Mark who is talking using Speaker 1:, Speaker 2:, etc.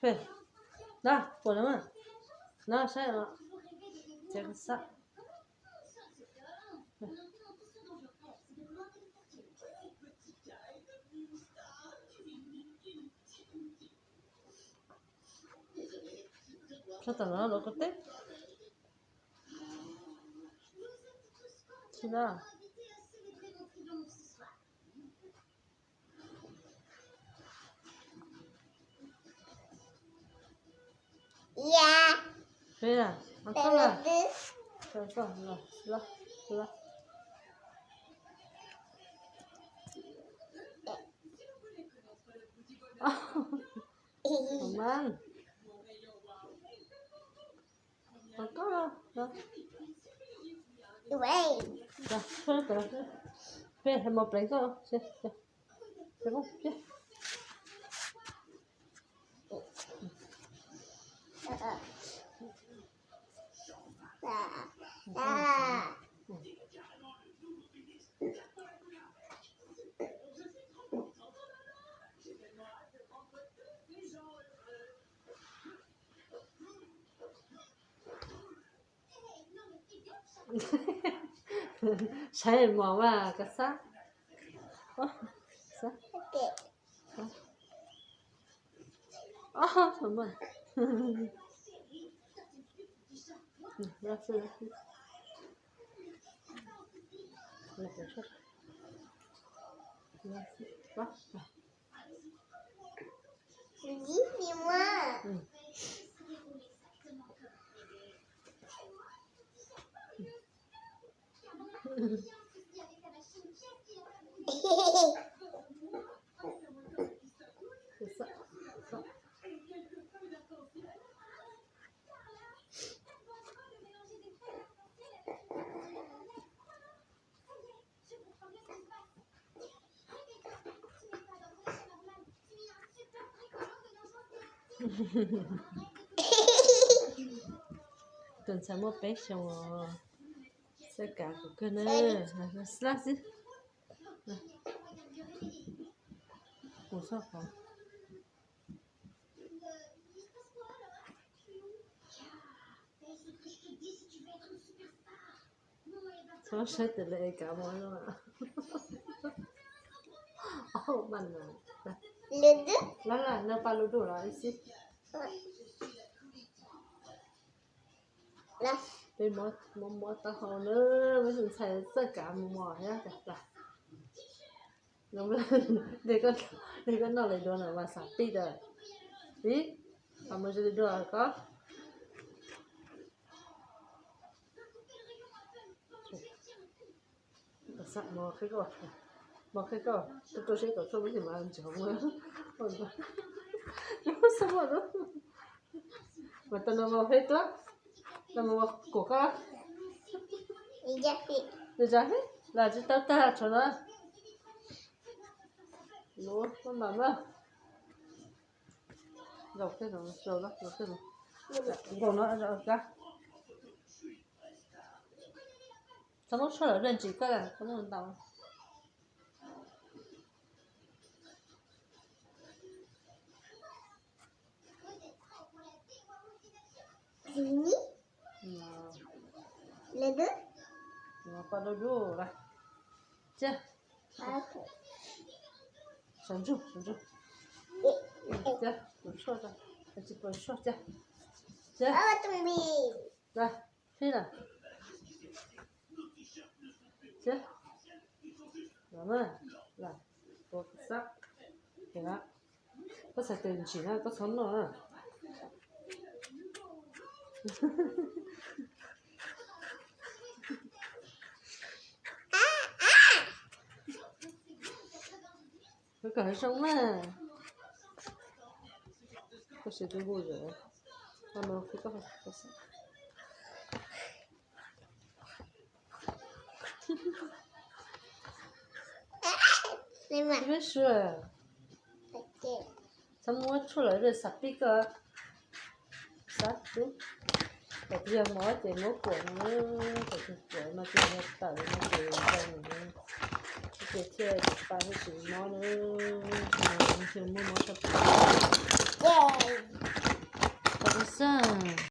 Speaker 1: Phê. Đó, buồn lắm à. Nó sẽ cái sắc. Sao tao nó đâu có tết. Thì đó.
Speaker 2: Yeah.
Speaker 1: Phê à? Ăn không à? Rồi, rồi. Không ăn. Không có đâu. Đó.
Speaker 2: Vậy.
Speaker 1: Rồi, thôi. Phê, một lấy cơ. Xem. Được không? Xem. Saya mau mà cái xác. Xác. Cảm ơn. Ra sư. Là cái suất. Ra sư. Đó.
Speaker 2: Gì mà?
Speaker 1: Tuần sau một bé xong sẽ cả của cơ nè là slash gì của sao không sao sẽ từ đây cả mọi luôn ạ. Oh bạn à là nó pa lu đồ rồi xí
Speaker 2: Là
Speaker 1: bên mỗi tao hồ nữa mới dùng xài tất cả mỏ nhá cả nó để con nó lại đồ nào mà sạch đi rồi đi mà mới đi đồ có sạch mà cái cỏ tôi sẽ có cho cái gì mà ăn chóng nữa nó sao mà đó mà tao nó vào hết đó nó vào cổ con được ra hết là chỉ tao ta cho nó nó mà dọc thế rồi đó dọc thế rồi còn nó rồi ra sao nó cho ở đây chỉ cái là không muốn tao
Speaker 2: Ledu?
Speaker 1: Nó qua đâu đủ rồi chưa sống chưa chưa cũng sốt rồi chỉ còn sốt chưa ra thế là chưa làm ơi là có sắc thế đó có sạch tiền chỉ là có sống rồi cái cởi sống mà có sự tôi vui rồi nó khi có sắc biết rồi sao mua出来的傻逼个啥对我不要毛点我管了就是管嘛就要打的那个在里面这些把这些毛呢就摸摸它 personne.